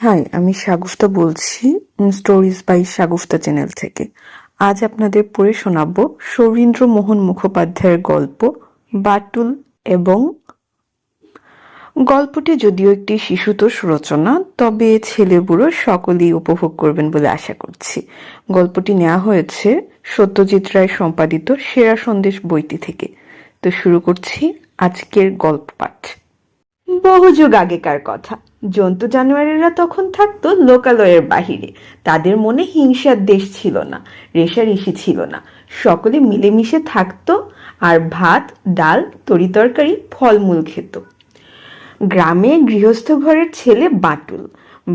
High, আমি শাগুফতা বলছি stories by Shagufta channel থেকে। আজ আপনাদের পড়ে শোনাবো শরীন্দ্রমোহন মুখোপাধ্যায়ের গল্প বাটুল। এবং গল্পটি যদিও একটি শিশুতোষ রচনা, তবে ছেলে বুড়ো সকলেই উপভোগ করবেন বলে আশা করছি। গল্পটি নেওয়া হয়েছে সত্যজিৎ রায় সম্পাদিত সেরা সন্দেশ বইটি থেকে। তো শুরু করছি আজকের গল্প পাঠ। বহু যুগ আগেকার কথা। জন্তু জানোয়ারেরা তখন থাকতো লোকালয়ের বাহিরে। তাদের মনে হিংসার দেশ ছিল না, রেষারেষি ছিল না। সকলে মিলেমিশে থাকতো আর ভাত, ডাল, তরিতরকারি, ফলমূল খেত। গ্রামে গৃহস্থ ঘরের ছেলে বাটুল।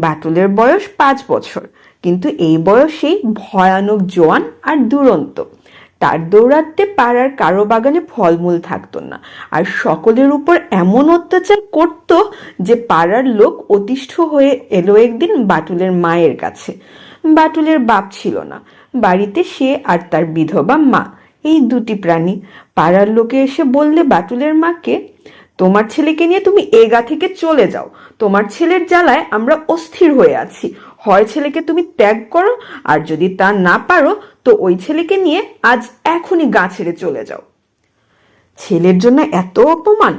বাটুলের বয়স 5 বছর, কিন্তু এই বয়সেই ভয়ানক জোয়ান আর দুরন্ত। তার দৌরাত্মে পাড়ার কারো বাগানে ফলমূল থাকতো না, আর সকলের উপর এমন অত্যাচার করত যে পাড়ার লোক অতিষ্ঠ হয়ে এলো একদিন বাটুলের মায়ের কাছে। বাটুলের বাপ ছিল না বাড়িতে, সে আর তার বিধবা মা, এই দুটি প্রাণী। পাড়ার লোকে এসে বললে বাটুলের মাকে, তোমার ছেলেকে নিয়ে তুমি এ গা থেকে চলে যাও। তোমার ছেলের জ্বালায় আমরা অস্থির হয়ে আছি। হয় ছেলেকে তুমি ত্যাগ করো, আর যদি তা না পারো তো ওই ছেলেকে নিয়ে আজ এখনই গা ছেড়ে চলে যাও। ছেলের জন্য এত অপমান!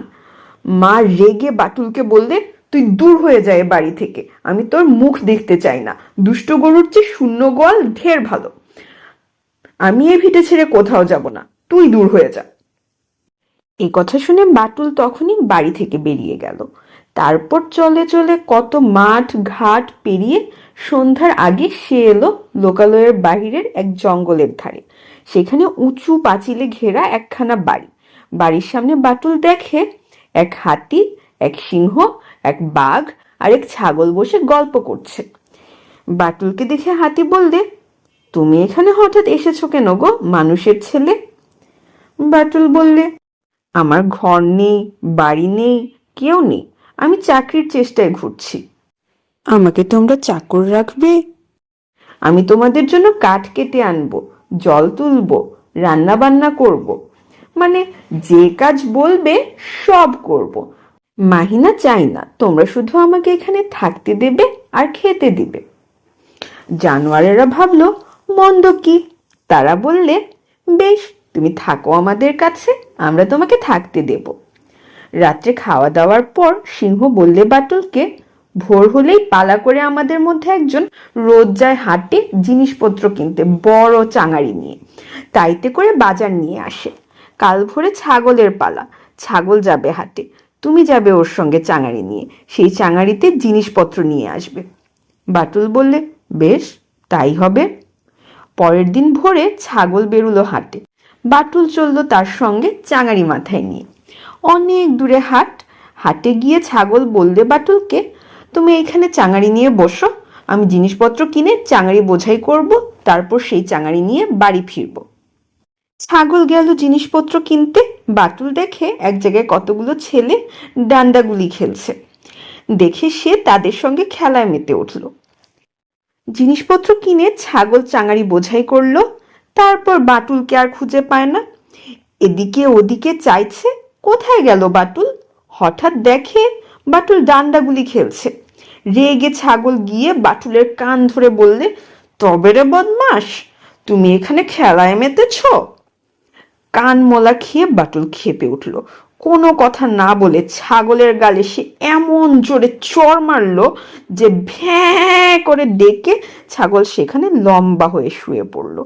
মা রেগে বাটুলকে বললে, তুই দূর হয়ে যায় বাড়ি থেকে, আমি তোর মুখ দেখতে চাই না। দুষ্ট গরুর চেয়ে শূন্য গোয়াল ঢের ভালো। আমি এ ভিটে ছেড়ে কোথাও যাব না, তুই দূর হয়ে যা। এই কথা শুনে বাটুল তখনই বাড়ি থেকে বেরিয়ে গেল। তারপর চলে চলে কত মাঠ ঘাট পেরিয়ে সন্ধ্যার আগে সে এলো লোকালয়ের বাহিরের এক জঙ্গলের ধারে। সেখানে উঁচু পাঁচিলে ঘেরা একখানা বাড়ি। বাড়ির সামনে বাটুল দেখে এক হাতি, এক সিংহ, এক বাঘ আর এক ছাগল বসে গল্প করছে। বাটুলকে দেখে হাতি বললে, তুমি এখানে হঠাৎ এসেছো কেন গো, মানুষের ছেলে? বাটুল বললে, আমার ঘর নেই, বাড়ি নেই, কেউ নেই। আমি চাকরির চেষ্টায় ঘুরছি। আমাকে তোমরা চাকর রাখবে? আমি তোমাদের জন্য কাঠ কেটে আনবো, জল তুলবো, রান্না বান্না করব। মানে যে কাজ বলবে সব করব। মাহিনা চাই না, তোমরা শুধু আমাকে এখানে থাকতে দেবে আর খেতে দিবে। জানোয়ারেরা ভাবলো মন্দ কি। তারা বললে, বেশ, তুমি থাকো আমাদের কাছে, আমরা তোমাকে থাকতে দেব। রাত্রে খাওয়া দাওয়ার পর সিংহ বললে বাটুলকে, ভোর হলেই পালা করে আমাদের মধ্যে একজন রোজ যায় হাটে জিনিসপত্র কিনতে, বড় চাঙারি নিয়ে। তাইতে করে বাজার নিয়ে আসে। কাল ভোরে ছাগলের পালা, ছাগল যাবে হাটে, তুমি যাবে ওর সঙ্গে চাঙারি নিয়ে, সেই চাঙারিতে জিনিসপত্র নিয়ে আসবে। বাটুল বললে, বেশ, তাই হবে। পরের দিন ভোরে ছাগল বেরুলো হাটে। বাটুল চলল তার সঙ্গে চাঙারি মাথায় নিয়ে। অনেক দূরে হাট। হাটে গিয়ে ছাগল বললে বাটুলকে, তুমি এখানে চাঙারি নিয়ে বসো, আমি জিনিসপত্র কিনে চাঙারি বোঝাই করব, তারপর সেই চাঙারি নিয়ে বাড়ি ফিরব। ছাগল গেল জিনিসপত্র কিনতে। বাটুল দেখে এক জায়গায় কতগুলো ছেলে ডান্ডাগুলি খেলছে। দেখে সে তাদের সঙ্গে খেলায় মেতে উঠল। জিনিসপত্র কিনে ছাগল চাঙারি বোঝাই করলো। তারপর বাটুলকে আর খুঁজে পায় না। এদিকে ওদিকে চাইছে, কোথায় গেল বাটুল। হঠাৎ দেখে বাটুল ডান্ডাগুলি খেলছে। রেগে ছাগল গিয়ে বাটুলের কান ধরে বললে, তবে রে বদমাস, তুমি এখানে খেলায় মেতেছ? কান মলা খেয়ে বাটুল ক্ষেপে উঠল। কোনো কথা না বলে ছাগলের গালে সে এমন জোরে চড় মারলো যে ভ্যাঁ করে ডেকে ছাগল সেখানে লম্বা হয়ে শুয়ে পড়ল।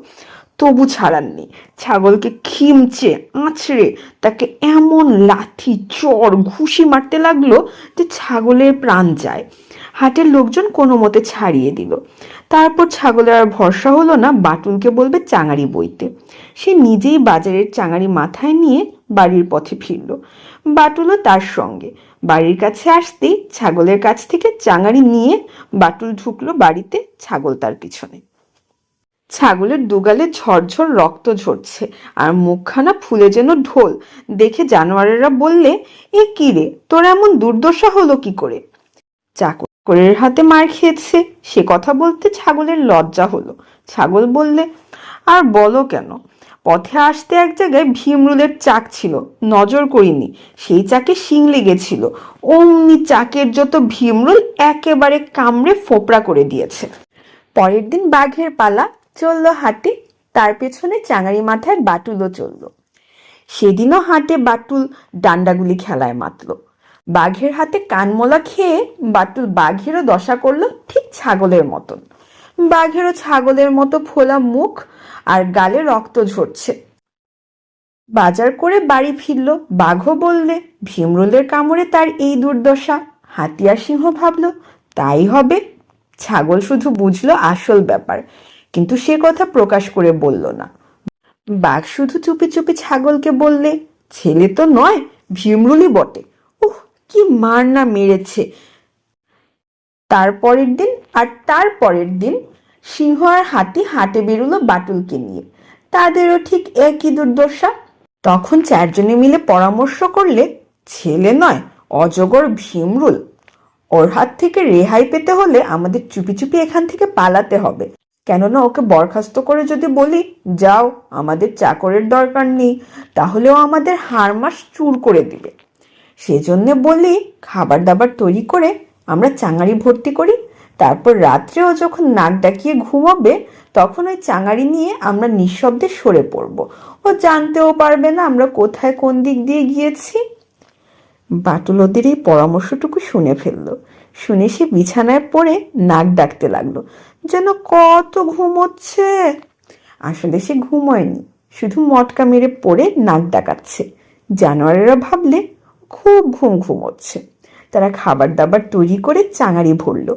তবু ছাড়াননি। ছাগলকে খিমচে আঁচড়ে তাকে এমন লাথি চড় ঘুষি মারতে লাগলো যে ছাগলের প্রাণ যায়। হাটের লোকজন কোনো মতে ছাড়িয়ে দিল। তারপর ছাগলের আর ভরসা হলো না বাটুলকে বলবে চাঙারি বইতে। সে নিজেই বাজারের চাঙারি মাথায় নিয়ে বাড়ির পথে ফিরল। বাটুলও তার সঙ্গে। বাড়ির কাছে আসতেই ছাগলের কাছ থেকে চাঙারি নিয়ে বাটুল ঢুকলো বাড়িতে, ছাগল তার পিছনে। ছাগলের দুগালে ঝরঝর রক্ত ঝরছে আর মুখখানা ফুলে যেন ঢোল। দেখে জানোয়ারেরা বললে, এ কি রে, তোর এমন দুর্দশা হলো কি করে? চাকরের হাতে মার খেয়েছে, সে কথা বলতে ছাগলের লজ্জা হলো। ছাগল বললে, আর বলো কেন, পথে আসতে এক জায়গায় ভীমরুলের চাক ছিল, নজর করিনি, সেই চাকে শিং লেগেছিল। অমনি চাকের যত ভীমরুল একেবারে কামড়ে ফোপড়া করে দিয়েছে। পরের দিন বাঘের পালা, চলল হাটে, তার পেছনে চাঙারি মাথায় বাটুলও চলল। সেদিনও হাটে বাটুল ডান্ডাগুলি খেলায় মাতল। বাঘের হাতে কানমোলা খেয়ে বাটুল বাঘেরও দশা করলো ঠিক ছাগলের মতন। বাঘেরও ছাগলের মতো ফোলা মুখ আর গালে রক্ত ঝরছে। বাজার করে বাড়ি ফিরল। বাঘও বললে ভীমরুলের কামড়ে তার এই দুর্দশা। হাতি আর সিংহ ভাবল তাই হবে। ছাগল শুধু বুঝলো আসল ব্যাপার, কিন্তু সে কথা প্রকাশ করে বলল না। বাঘ শুধু চুপি চুপি ছাগলকে বললে, ছেলে তো নয়, ভীমরুলই বটে। উহ, কি মার না মেরেছে। তার পরের দিন সিংহ আর হাতি হাটে বেরোলো বাটুলকে নিয়ে। তাদেরও ঠিক একই দুর্দশা। তখন চারজনে মিলে পরামর্শ করলে, ছেলে নয়, অজগর ভীমরুল। ওর হাত থেকে রেহাই পেতে হলে আমাদের চুপি চুপি এখান থেকে পালাতে হবে। কেননা ওকে বরখাস্ত করে যদি বলি, যাও, আমাদের চাকরের দরকার নেই, তাহলেও আমাদের হাড়মাস চুর করে দিবে। সেজন্য বলি, খাবার দাবার তৈরি করে আমরা চাঙারি ভর্তি করি। তারপর রাত্রেও যখন নাক ডাকিয়ে ঘুমাবে, তখন ওই চাঙারি নিয়ে আমরা নিঃশব্দে সরে পড়ব। ও জানতেও পারবে না আমরা কোথায় কোন দিক দিয়ে গিয়েছি। বাটুল ওদের এই পরামর্শটুকু শুনে ফেলল। শুনে সে বিছানায় পড়ে নাক ডাকতে লাগলো, যেন কত ঘুমোচ্ছে। আসলে সে ঘুমোয়নি, শুধু মটকা মেরে পড়ে নাক ডাকাচ্ছে। জানোয়ারেরা ভাবলে খুব ঘুমোচ্ছে। তারা খাবার দাবার তৈরি করে চাঙারি ভরল।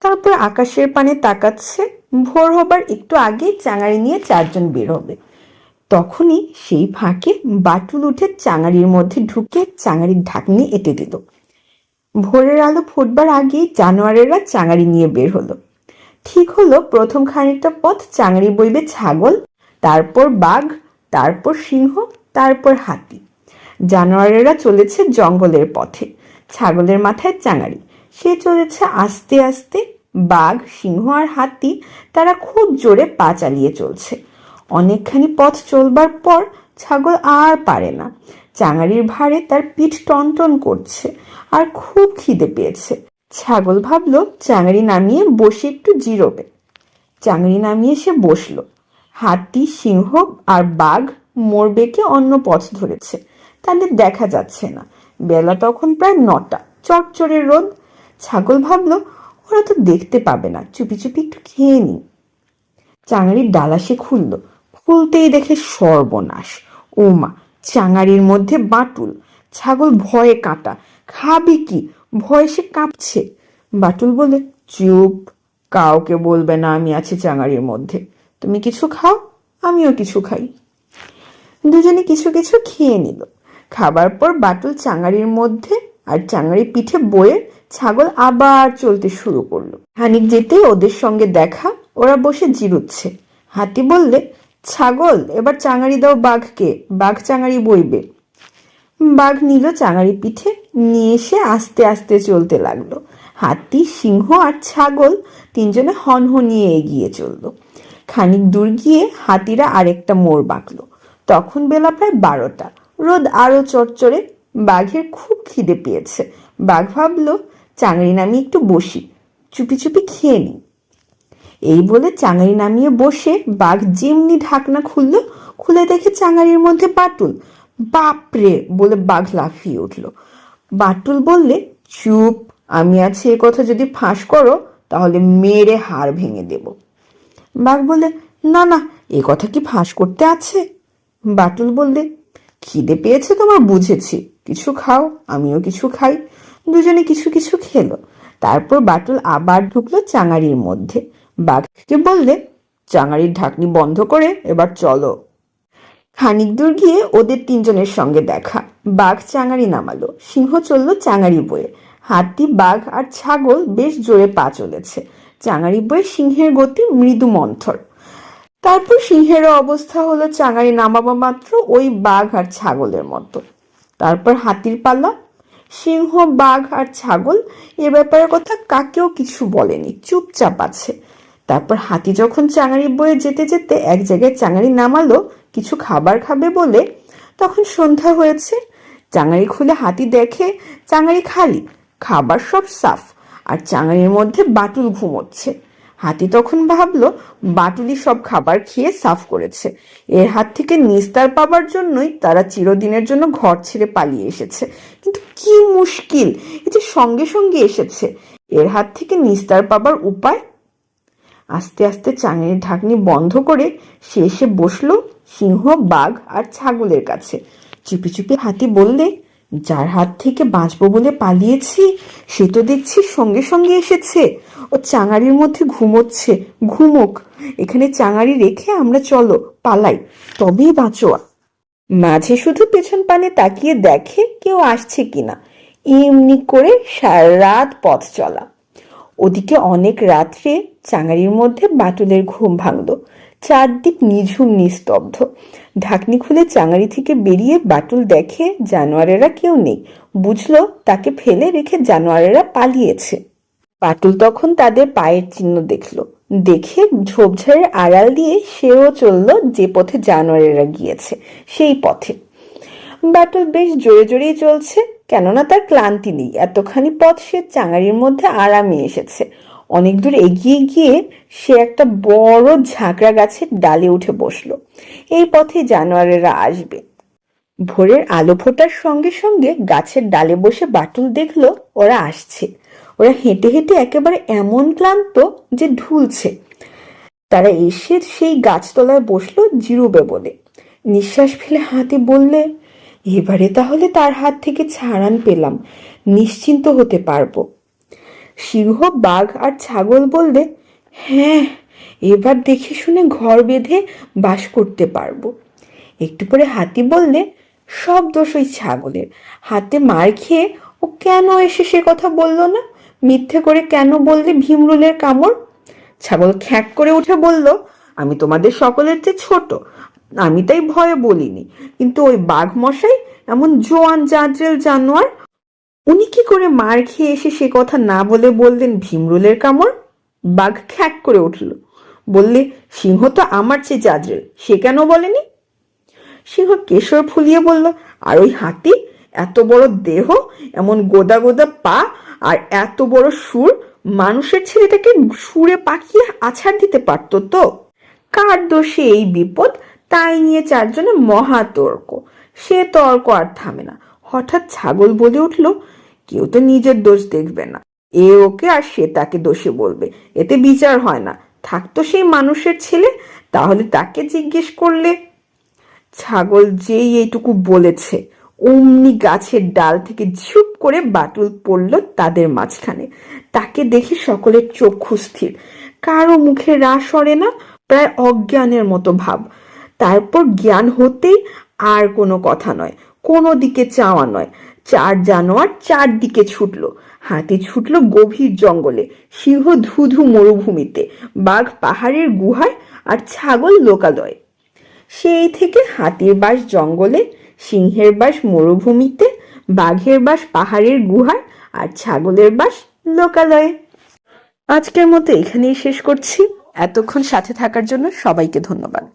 তারপর আকাশের পানে তাকাচ্ছে। ভোর হবার একটু আগেই চাঙারি নিয়ে চারজন বের হবে। তখনই সেই ফাঁকে বাটুল উঠে চাঙারির মধ্যে ঢুকে চাঙারির ঢাকনি এঁটে দিল। ভোরের আলো ফুটবার আগেই জানোয়ারেরা চাঙারি নিয়ে বের হলো। ঠিক হলো প্রথম খানিকটা পথ চাঙারি বইবে ছাগল, তারপর বাঘ, তারপর সিংহ, তারপর হাতি। জানোয়ারেরা চলেছে জঙ্গলের পথে, ছাগলের মাথায় চাঙারি। সে চলেছে আস্তে আস্তে। বাঘ, সিংহ আর হাতি তারা খুব জোরে পা চালিয়ে চলছে। অনেকখানি পথ চলবার পর ছাগল আর পারে না। চাঙারির ভারে তার পিঠ টনটন করছে আর খুব খিদে পেয়েছে। ছাগল ভাবলো চাঙারি নামিয়ে বসে একটু জিরোবে। চাঙারি নামিয়ে সে বসলো। হাতি, সিংহ আর বাঘ মোড় বেঁকে অন্য পথ ধরেছে। তাদের দেখা যাচ্ছে না। বেলা তখন প্রায় 9টা, চটচড়ে রোদ। ছাগল ভাবলো ওরা তো দেখতে পাবে না, চুপি চুপি একটু খেয়ে নি। চাঙারির ডালা সে খুললো। খুলতেই দেখে সর্বনাশ। ওমা, চাঙারির মধ্যে বাটুল। ছাগল ভয়ে কাঁটা। খাবি কি? ভয়ে সে কাঁপছে। বাটুল বলে, চুপ, কাউকে বলবে না আমি আছি চাঙারির মধ্যে। তুমি কিছু খাও, আমিও কিছু খাই। দুজনে কিছু কিছু খেয়ে নিল। খাবার পর বাটুল চাঙারির মধ্যে আর চাঙারি পিঠে বয়ে ছাগল আবার চলতে শুরু করলো। খানিক যেতে ওদের সঙ্গে দেখা। ওরা বসে জিরুচ্ছে। হাতি বললে, ছাগল, এবার চাঙারি দাও বাঘকে, বাঘ চাঙারি বইবে। বাঘ নিল চাঙারি পিঠে, নিয়ে এসে আস্তে আস্তে চলতে লাগলো। হাতি, সিংহ আর ছাগল তিনজনে হনহনিয়ে এগিয়ে চলল। খানিক দূর গিয়ে হাতিরা আরেকটা মোড় বাঁকলো। তখন বেলা প্রায় 12টা। রোদ আরো চড়চড়ে। বাঘের খুব খিদে পেয়েছে। বাঘ ভাবলো চাঙারি নামিয়ে একটু বসি, চুপি চুপি খেয়ে নি। এই বলে চাঙারি নামিয়ে বসে বাঘ যেমনি ঢাকনা খুললো, খুলে দেখে চাঙারির মধ্যে বাটুল। বাপরে বলে বাঘ লাফিয়ে উঠল। বাটুল বললে, চুপ, আমি আছি এ কথা যদি ফাঁস করো তাহলে মেরে হাড় ভেঙে দেব। বাঘ বললে, না না, এ কথা কি ফাঁস করতে আছে? বাটুল বললে, খিদে পেয়েছে তোমার বুঝেছি, কিছু খাও, আমিও কিছু খাই। দুজনে কিছু কিছু খেলো। তারপর বাটুল আবার ঢুকলো চাঙারির মধ্যে। বাঘকে বললে, চাঙারির ঢাকনি বন্ধ করে এবার চলো। খানিক দূর গিয়ে ওদের তিনজনের সঙ্গে দেখা। বাঘ চাঙারি নামালো, সিংহ চলল চাঙারি বয়ে। হাতি, বাঘ আর ছাগল বেশ জোরে পা চলেছে। চাঙারি বয়ে সিংহের গতি মৃদু মন্থর। তারপর সিংহেরও অবস্থা হলো চাঙারি নামাবা মাত্র ওই বাঘ আর ছাগলের মতো। তারপর হাতির পালা। সিংহ, বাঘ আর ছাগল এ ব্যাপারের কথা কাকেও কিছু বলেনি, চুপচাপ আছে। তারপর হাতি যখন চাঙারি বয়ে যেতে যেতে এক জায়গায় চাঙারি নামালো, কিছু খাবার খাবে বলে। তখন সন্ধ্যা হয়েছে। চাঙারি খুলে হাতি দেখে চাঙারি খালি, খাবার সব সাফ, আর চাঙারির মধ্যে বাটুল ঘুমোচ্ছে। হাতি তখন ভাবলো বাটুলি সব খাবার খেয়ে সাফ করেছে, এর হাত থেকে নিস্তার পাবার জন্যই তারা চিরদিনের জন্য ঘর ছেড়ে পালিয়ে এসেছে। কিন্তু কি মুশকিল, এ যে সঙ্গে সঙ্গে এসেছে, এর হাত থেকে নিস্তার পাবার উপায়? আস্তে আস্তে চাঙের ঢাকনি বন্ধ করে সে এসে বসলো সিংহ, বাঘ আর ছাগলের কাছে। চুপি চুপি হাতি বললে, যার হাত থেকে বাঁচবো বলে পালিয়েছি সে তো দেখছি সঙ্গে সঙ্গে এসেছে। ও চাঙারির মধ্যে ঘুমোচ্ছে, ঘুমোক। এখানে চাঙারি রেখে আমরা চলো পালাই, তবেই বাঁচোয়া। মাঝে শুধু পেছন পানে তাকিয়ে দেখে কেউ আসছে কিনা, এমনি করে সারা রাত পথ চলা। ওদিকে অনেক রাত্রে চাঙারির মধ্যে বাটুলের ঘুম ভাঙল। চারদিক নিঝুম নিস্তব্ধ। ঢাকনি খুলে চাঙারি থেকে বেরিয়ে বাটুল দেখে জানোয়ারেরা কেউ নেই। বুঝলো তাকে ফেলে রেখে জানোয়ারেরা পালিয়েছে। বাটুল তখন তাদের পায়ের চিহ্ন দেখলো, দেখে ঝোপঝাড়ের আড়াল দিয়ে সেও চলল যে পথে জানোয়ারেরা গিয়েছে সেই পথে। বাটুল বেশ জোরে জোরেই চলছে, কেননা তার ক্লান্তি নেই। এতখানি পথ সে চাঙারির মধ্যে আরামে এসেছে। অনেক দূর এগিয়ে গিয়ে সে একটা বড় ঝাঁকড়া গাছের ডালে উঠে বসলো। এই পথে জানোয়ারেরা আসবে। ভোরের আলো ফোটার সঙ্গে সঙ্গে গাছের ডালে বসে বাটুল দেখলো ওরা আসছে। ওরা হেঁটে হেঁটে একেবারে এমন ক্লান্ত যে ঢুলছে। তারা এসে সেই গাছতলায় বসলো জিরুবে বলে। নিঃশ্বাস ফেলে হাতি বললে, এবারে তাহলে তার হাত থেকে ছাড়ান পেলাম, নিশ্চিন্ত হতে পারবো। সিংহ, বাঘ আর ছাগল বললে, হ্যাঁ, এবার দেখে শুনে ঘর বেঁধে বাস করতে পারবো। একটু পরে হাতি বললে, সব দোষ ওই ছাগলের। হাতে মার খেয়ে ও কেন এসে সে কথা বললো না? মিথ্যে করে কেন বললে ভীমরুলের কামড়? ছাগল খ্যাঁক করে উঠে বলল, আমি তোমাদের সকলের চেয়ে ছোট, আমি তাই ভয়ে বলিনি। কিন্তু ওই বাঘ মশাই এমন জোয়ান জাজরেল জানোয়ার, উনি কি করে মার খেয়ে এসে সে কথা না বলে বললেন ভীমরুলের কামড়? বাঘ খ্যাঁক করে উঠল, বললে, সিংহ তো আমার চেয়ে জাজরেল, সে কেন বলেনি? সিংহ কেশর ফুলিয়ে বলল, আর ওই হাতি, এত বড় দেহ, এমন গোদা গোদা পা, আর এত বড় সুর, মানুষের ছেলেটাকে সুরে পাকিয়ে আছাড় দিতে পারতো তো। কার দোষে এই বিপদ, তাই নিয়ে চারজনে মহা তর্ক। সে তর্ক আর থামে না। হঠাৎ ছাগল বলে উঠল, কেউ তো নিজের দোষ দেখবে না, এ ওকে আর সে তাকে দোষে বলবে, এতে বিচার হয় না। থাকতো সেই মানুষের ছেলে, তাহলে তাকে জিজ্ঞেস করলে। ছাগল যেই এইটুকু বলেছে, অমনি গাছের ডাল থেকে ঝুপ করে বাটুল পড়ল তাদের মাঝখানে। তাকে দেখে সকলের চক্ষু স্থির, কারো মুখে রাশ সরে না, প্রায় অজ্ঞানের মতো ভাব। তারপর জ্ঞান হতেই আর কোনো কথা নয়, কোনো দিকে চাওয়া নয়। চার জানোয়ার চারদিকে ছুটলো। হাতি ছুটলো গভীর জঙ্গলে, সিংহ ধুধু মরুভূমিতে, বাঘ পাহাড়ের গুহায়, আর ছাগল লোকালয়ে। সেই থেকে হাতির বাস জঙ্গলে, সিংহের বাস মরুভূমিতে, বাঘের বাস পাহাড়ের গুহায়, আর ছাগলের বাস লোকালয়ে। আজকের মতো এখানেই শেষ করছি। এতক্ষণ সাথে থাকার জন্য সবাইকে ধন্যবাদ।